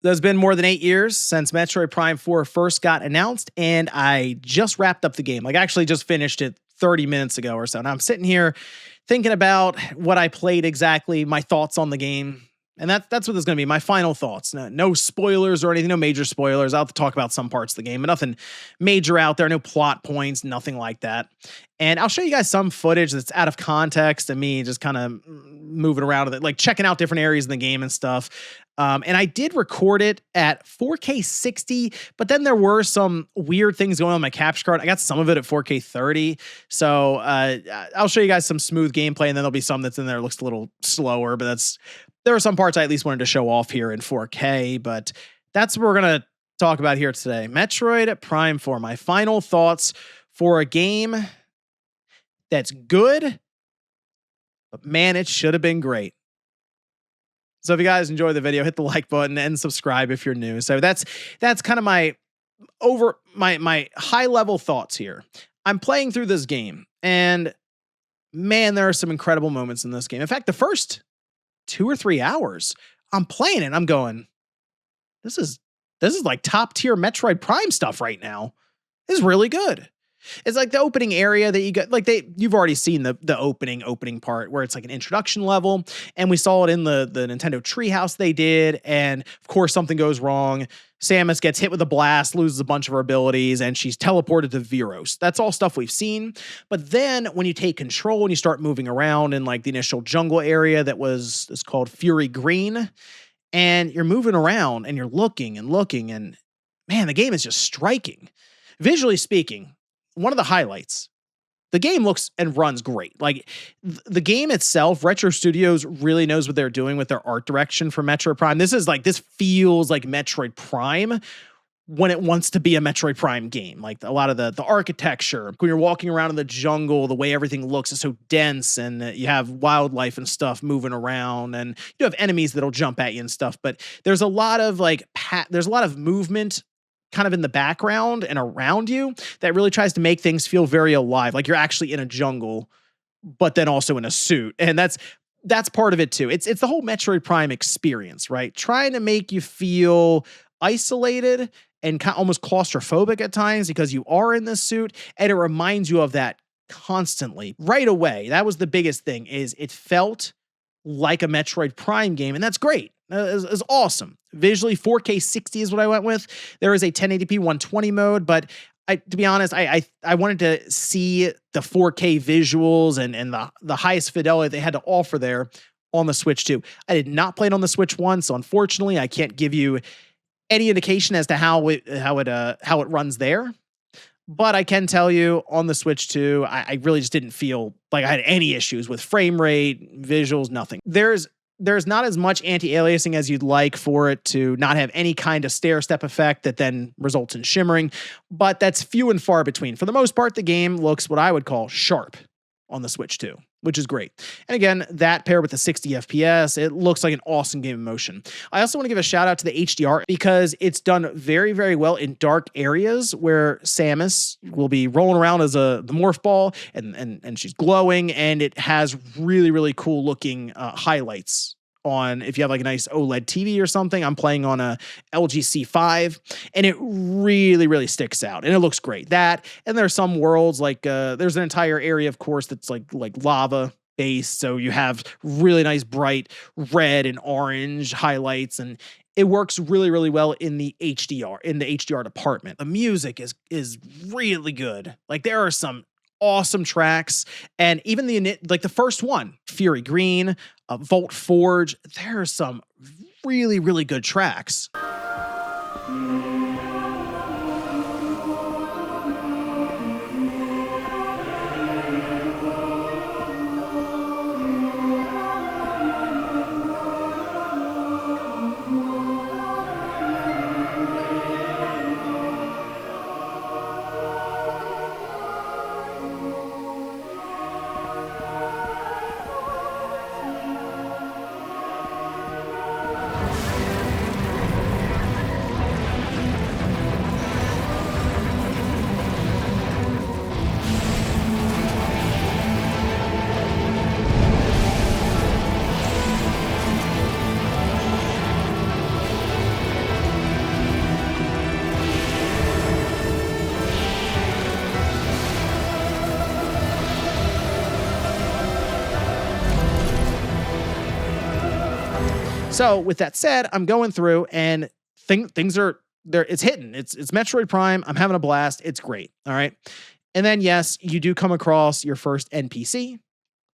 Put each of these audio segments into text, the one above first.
There's been more than 8 years since Metroid Prime 4 first got announced, and I just wrapped up the game. Like, I actually just finished it 30 minutes ago or so. And I'm sitting here thinking about what I played exactly, my thoughts on the game. And that's what it's going to be, my final thoughts. No spoilers or anything, no major spoilers. I'll have to talk about some parts of the game, but nothing major out there, no plot points, nothing like that. And I'll show you guys some footage that's out of context and me just kind of moving around, like checking out different areas in the game and stuff. And I did record it at 4K 60, but then there were some weird things going on my capture card. I got some of it at 4K 30. So I'll show you guys some smooth gameplay, and then there'll be some that's in there that looks a little slower, but there are some parts I at least wanted to show off here in 4K, but that's what we're going to talk about here today. Metroid Prime 4, my final thoughts for a game that's good, but man, it should have been great. So if you guys enjoy the video, hit the like button and subscribe if you're new. So that's kind of my high level thoughts here. I'm playing through this game, and man, there are some incredible moments in this game. In fact, the first 2 or 3 hours, I'm playing it, I'm going, this is like top tier Metroid Prime stuff right now. This is really good. It's like the opening area that you got, like you've already seen the opening part where it's like an introduction level, and we saw it in the Nintendo Treehouse they did, and of course something goes wrong. Samus gets hit with a blast, loses a bunch of her abilities, and she's teleported to Viros. That's all stuff we've seen. But then when you take control and you start moving around in like the initial jungle area it's called Fury Green, and you're moving around and you're looking, and man, the game is just striking. Visually speaking, one of the highlights, the game looks and runs great. Like the game itself, Retro Studios really knows what they're doing with their art direction for Metroid Prime. This feels like Metroid Prime when it wants to be a Metroid Prime game. Like a lot of the architecture, when you're walking around in the jungle, the way everything looks is so dense, and you have wildlife and stuff moving around, and you have enemies that'll jump at you and stuff. But there's a lot of there's a lot of movement kind of in the background and around you that really tries to make things feel very alive. Like you're actually in a jungle, but then also in a suit. And that's part of it too. It's the whole Metroid Prime experience, right? Trying to make you feel isolated and kind of almost claustrophobic at times because you are in this suit, and it reminds you of that constantly right away. That was the biggest thing, is it felt like a Metroid Prime game, and that's great. It's awesome. Visually, 4K 60 is what I went with. There is a 1080p 120 mode, but to be honest, I wanted to see the 4K visuals and the highest fidelity they had to offer there on the Switch 2. I did not play it on the Switch 1, so unfortunately, I can't give you any indication as to how it runs there. But I can tell you on the Switch 2, I really just didn't feel like I had any issues with frame rate, visuals, nothing. There's not as much anti-aliasing as you'd like for it to not have any kind of stair-step effect that then results in shimmering, but that's few and far between. For the most part, the game looks what I would call sharp on the Switch 2, which is great. And again, that paired with the 60 FPS, it looks like an awesome game of motion. I also want to give a shout out to the HDR because it's done very, very well in dark areas where Samus will be rolling around as the morph ball and she's glowing, and it has really, really cool looking highlights on, if you have like a nice OLED TV or something. I'm playing on a LG C5, and it really, really sticks out, and it looks great. That, and there are some worlds like there's an entire area, of course, that's like lava based, so you have really nice bright red and orange highlights, and it works really, really well in the HDR department. The music is really good. Like there are some awesome tracks, and even the first one, Fury Green, Volt Forge, there are some really, really good tracks. So with that said, I'm going through and things are there. It's hitting. It's Metroid Prime. I'm having a blast. It's great. All right. And then yes, you do come across your first NPC,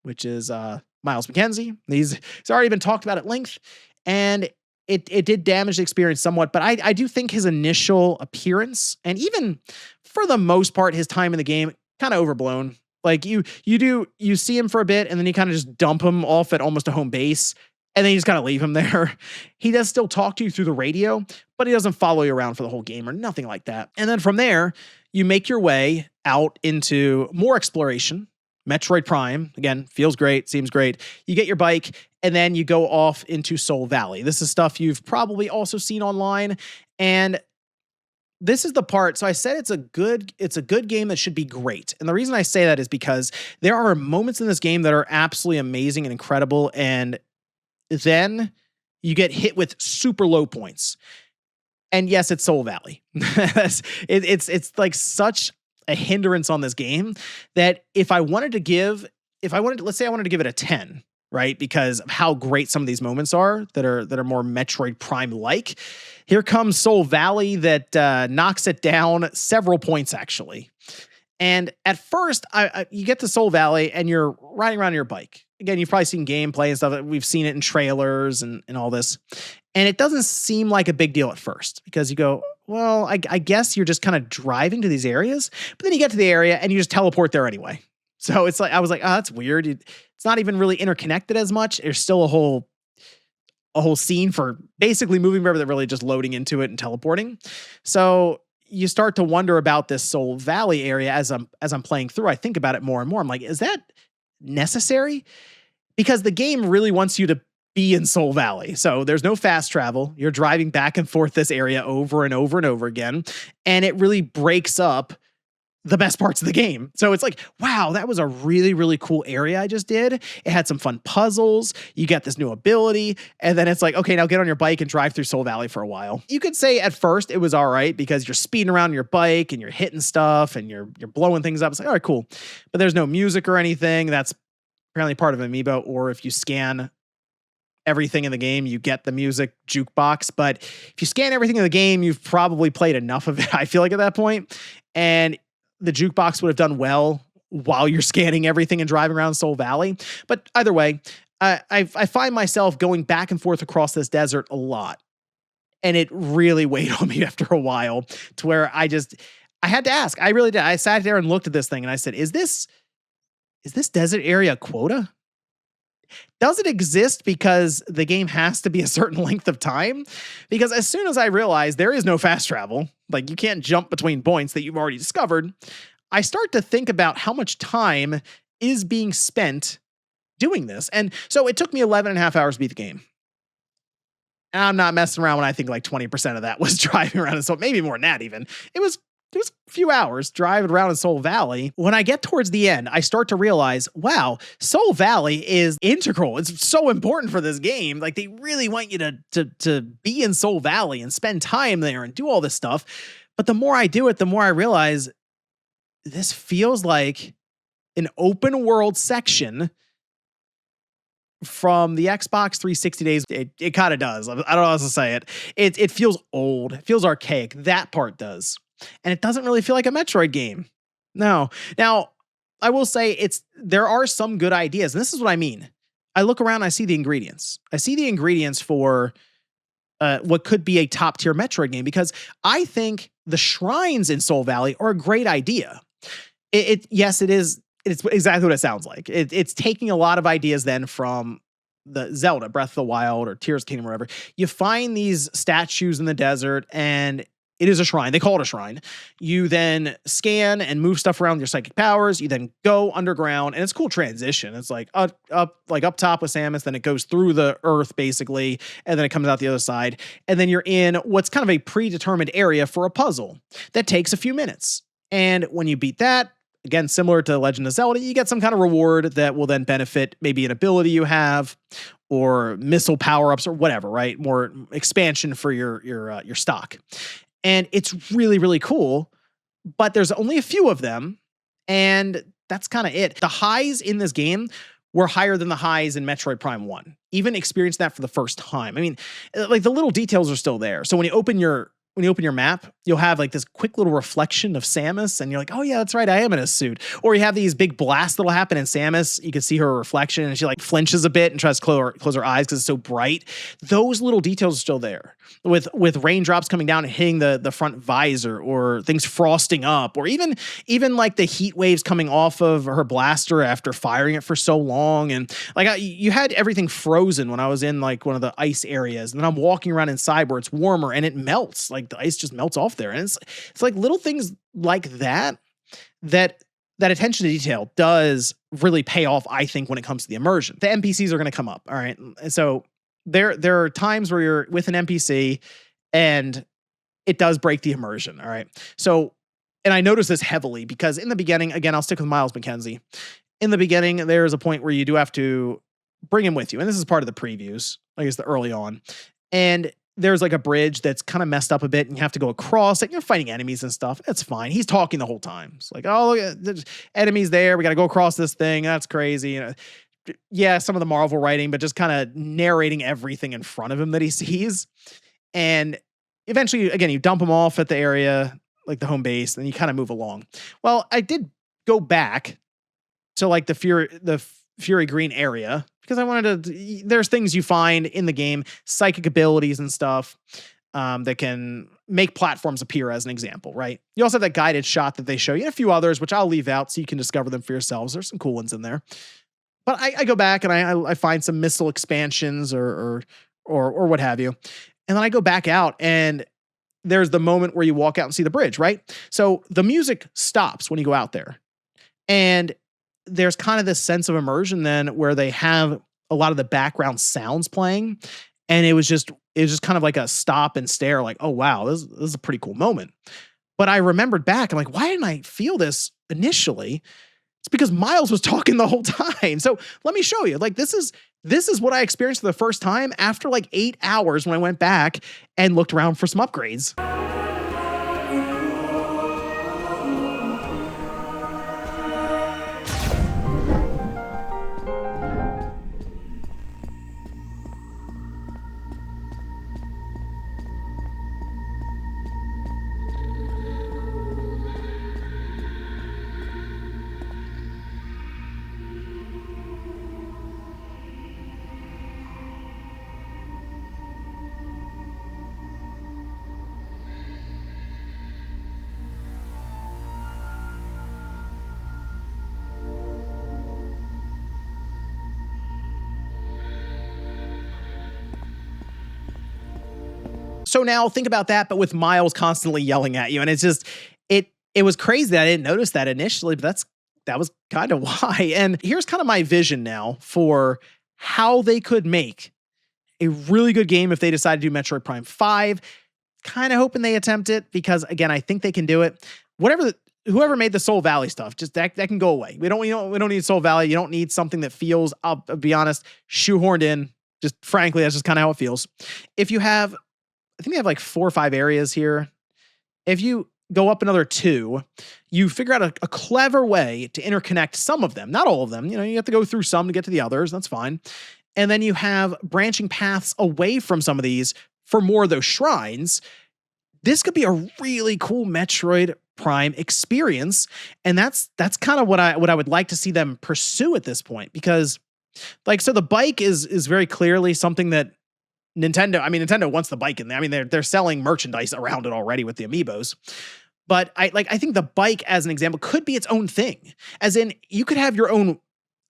which is Miles McKenzie. He's already been talked about at length, and it did damage the experience somewhat. But I do think his initial appearance, and even for the most part, his time in the game, kind of overblown. Like you see him for a bit, and then you kind of just dump him off at almost a home base, and then you just kind of leave him there. He does still talk to you through the radio, but he doesn't follow you around for the whole game or nothing like that. And then from there, you make your way out into more exploration. Metroid Prime, again, feels great, seems great. You get your bike, and then you go off into Soul Valley. This is stuff you've probably also seen online, and this is the part. So I said it's a good game that should be great. And the reason I say that is because there are moments in this game that are absolutely amazing and incredible, and then you get hit with super low points. And yes, it's Soul Valley. It's like such a hindrance on this game that let's say I wanted to give it a 10, right? Because of how great some of these moments are that are more Metroid Prime like. Here comes Soul Valley that knocks it down several points actually. And at first, you get to Soul Valley and you're riding around on your bike. Again, you've probably seen gameplay and stuff. We've seen it in trailers and all this. And it doesn't seem like a big deal at first because you go, well, I guess you're just kind of driving to these areas. But then you get to the area and you just teleport there anyway. So it's like, I was like, oh, that's weird. It's not even really interconnected as much. There's still a whole scene for basically moving wherever they're really just loading into it and teleporting. So you start to wonder about this Soul Valley area as I'm playing through. I think about it more and more. I'm like, is that necessary? Because the game really wants you to be in Soul Valley. So there's no fast travel. You're driving back and forth this area over and over and over again. And it really breaks up the best parts of the game. So it's like, wow, that was a really, really cool area I just did. It had some fun puzzles. You get this new ability. And then it's like, okay, now get on your bike and drive through Soul Valley for a while. You could say at first it was all right because you're speeding around your bike and you're hitting stuff and you're blowing things up. It's like, all right, cool. But there's no music or anything. That's apparently part of Amiibo. Or if you scan everything in the game, you get the music jukebox. But if you scan everything in the game, you've probably played enough of it, I feel like, at that point. And the jukebox would have done well while you're scanning everything and driving around Soul Valley. But either way, I find myself going back and forth across this desert a lot. And it really weighed on me after a while to where I had to ask. I really did. I sat there and looked at this thing and I said, is this desert area quota? Does it exist because the game has to be a certain length of time? Because as soon as I realized there is no fast travel, like you can't jump between points that you've already discovered, I start to think about how much time is being spent doing this. And so it took me 11 and a half hours to beat the game. And I'm not messing around when I think like 20% of that was driving around. And so maybe more than that even. It was a few hours driving around in Soul Valley. When I get towards the end, I start to realize, wow, Soul Valley is integral. It's so important for this game. Like they really want you to be in Soul Valley and spend time there and do all this stuff. But the more I do it, the more I realize this feels like an open world section from the Xbox 360 days. It kind of does. I don't know how else to say it. It feels old. It feels archaic. That part does. And it doesn't really feel like a Metroid game. No. Now, I will say there are some good ideas. And this is what I mean. I look around, I see the ingredients. I see the ingredients for what could be a top tier Metroid game because I think the shrines in Soul Valley are a great idea. Yes, it is. It's exactly what it sounds like. It's taking a lot of ideas then from the Zelda, Breath of the Wild or Tears of the Kingdom, or whatever. You find these statues in the desert and it is a shrine. They call it a shrine. You then scan and move stuff around with your psychic powers. You then go underground, and it's a cool transition. It's like up top with Samus, then it goes through the earth basically, and then it comes out the other side. And then you're in what's kind of a predetermined area for a puzzle that takes a few minutes. And when you beat that, again, similar to Legend of Zelda, you get some kind of reward that will then benefit maybe an ability you have or missile power-ups or whatever, right? More expansion for your stock. And it's really, really cool, but there's only a few of them, and that's kind of it. The highs in this game were higher than the highs in Metroid Prime 1. Even experienced that for the first time. I mean, like the little details are still there. So when you open your map, you'll have like this quick little reflection of Samus, and you're like, oh yeah, that's right, I am in a suit. Or you have these big blasts that'll happen in Samus. You can see her reflection, and she like flinches a bit and tries to close her eyes because it's so bright. Those little details are still there. With raindrops coming down and hitting the front visor, or things frosting up, or even like the heat waves coming off of her blaster after firing it for so long. And like you had everything frozen when I was in like one of the ice areas, and then I'm walking around inside where it's warmer and it melts. Like the ice just melts off there. And it's like little things like that attention to detail does really pay off, I think, when it comes to the immersion. The NPCs are going to come up. All right. And so there are times where you're with an NPC and it does break the immersion. All right. So, and I notice this heavily because in the beginning, again, I'll stick with Miles McKenzie. In the beginning, there's a point where you do have to bring him with you. And this is part of the previews, I guess the early on. And there's like a bridge that's kind of messed up a bit and you have to go across it. You're fighting enemies and stuff. That's fine. He's talking the whole time. It's like, oh, look, there's enemies there. We got to go across this thing. That's crazy. You know, yeah, some of the Marvel writing, but just kind of narrating everything in front of him that he sees. And eventually, again, you dump him off at the area, like the home base, and you kind of move along. Well, I did go back to like the Fury Green area because I wanted to, there's things you find in the game, psychic abilities and stuff that can make platforms appear, as an example, right? You also have that guided shot that they show you, and a few others, which I'll leave out so you can discover them for yourselves. There's some cool ones in there. But I go back and I find some missile expansions or what have you. And then I go back out and there's the moment where you walk out and see the bridge, right? So the music stops when you go out there. And there's kind of this sense of immersion then where they have a lot of the background sounds playing. And it was just kind of like a stop and stare, like, oh, wow, this is a pretty cool moment. But I remembered back, I'm like, why didn't I feel this initially? It's because Miles was talking the whole time. So let me show you. Like, this is what I experienced for the first time after like 8 hours when I went back and looked around for some upgrades. So now think about that, but with Miles constantly yelling at you. And it's just, it was crazy that I didn't notice that initially, but that was kind of why. And here's kind of my vision now for how they could make a really good game if they decide to do Metroid Prime 5. Kind of hoping they attempt it because, again, I think they can do it. Whoever made the Soul Valley stuff, just that can go away. We don't need Soul Valley. You don't need something that feels, I'll be honest, shoehorned in. Just frankly, that's just kind of how it feels. If you have, I think they have like 4 or 5 areas here. If you go up another 2, you figure out a clever way to interconnect some of them, not all of them. You know, you have to go through some to get to the others. That's fine. And then you have branching paths away from some of these for more of those shrines. This could be a really cool Metroid Prime experience. And that's kind of what I would like to see them pursue at this point, because like, so the bike is very clearly something that Nintendo wants the bike in there. I mean, they're selling merchandise around it already with the amiibos. But I think the bike, as an example, could be its own thing. As in, you could have your own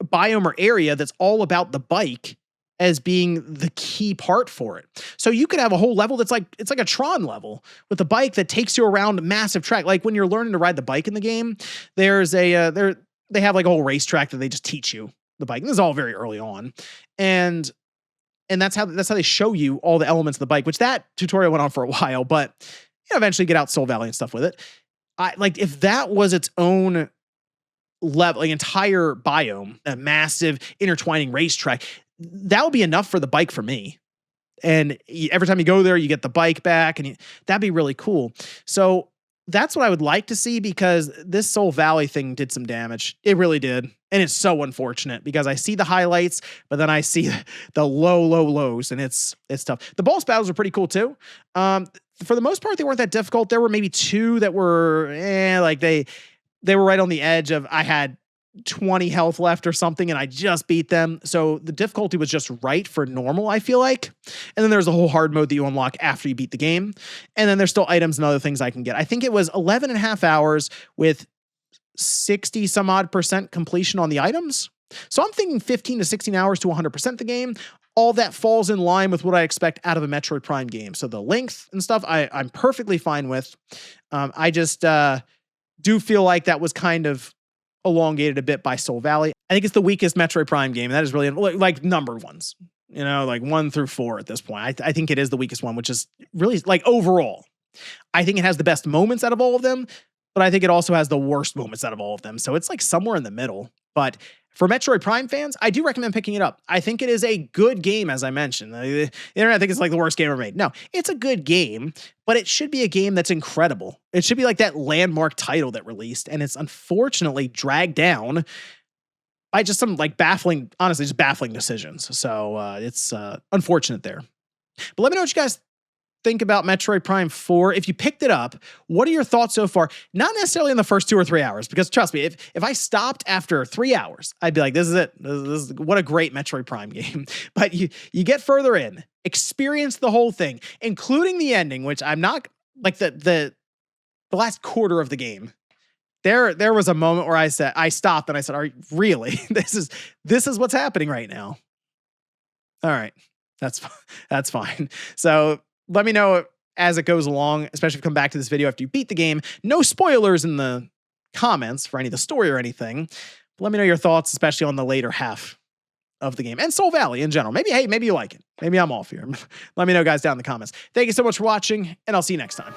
biome or area that's all about the bike as being the key part for it. So you could have a whole level it's like a Tron level with the bike that takes you around a massive track. Like when you're learning to ride the bike in the game, there's they have like a whole racetrack that they just teach you the bike. And this is all very early on. And that's how they show you all the elements of the bike, which that tutorial went on for a while, but eventually get out Soul Valley and stuff with it. If that was its own level, like entire biome, a massive intertwining racetrack, that would be enough for the bike for me. And every time you go there, you get the bike back, and that'd be really cool. So That's what I would like to see, because this Soul Valley thing did some damage. It really did. And it's so unfortunate because I see the highlights, but then I see the low lows, and it's tough. The boss battles are pretty cool too. For the most part, they weren't that difficult. There were maybe two that were like they were right on the edge of, I had 20 health left or something, and I just beat them. So the difficulty was just right for normal, I feel like. And then there's a whole hard mode that you unlock after you beat the game. And then there's still items and other things I can get. I think it was 11 and a half hours with 60 some odd % completion on the items. So I'm thinking 15 to 16 hours to 100% the game. All that falls in line with what I expect out of a Metroid Prime game. So the length and stuff, I'm perfectly fine with. I just do feel like that was kind of elongated a bit by Soul Valley. I think it's the weakest Metroid Prime game, and that is really like numbered ones, like 1 through 4 at this point. I think it is the weakest one, which is really like overall. I think it has the best moments out of all of them, but I think it also has the worst moments out of all of them. So it's like somewhere in the middle. But for Metroid Prime fans, I do recommend picking it up. I think it is a good game, as I mentioned. The internet thinks it's like the worst game ever made. No, it's a good game, but it should be a game that's incredible. It should be like that landmark title that released, and it's unfortunately dragged down by just some like baffling decisions. So it's unfortunate there. But let me know what you guys think about Metroid Prime 4. If you picked it up, what are your thoughts so far? Not necessarily in the first 2 or 3 hours, because trust me, if I stopped after 3 hours, I'd be like, this is it. This is what a great Metroid Prime game. But you get further in, experience the whole thing, including the ending, which I'm not like the last quarter of the game. There was a moment where I stopped and I said, "Are you really? This is what's happening right now." All right. That's fine. So let me know as it goes along, especially if you come back to this video after you beat the game. No spoilers in the comments for any of the story or anything. But let me know your thoughts, especially on the later half of the game and Soul Valley in general. Maybe you like it. Maybe I'm off here. Let me know, guys, down in the comments. Thank you so much for watching, and I'll see you next time.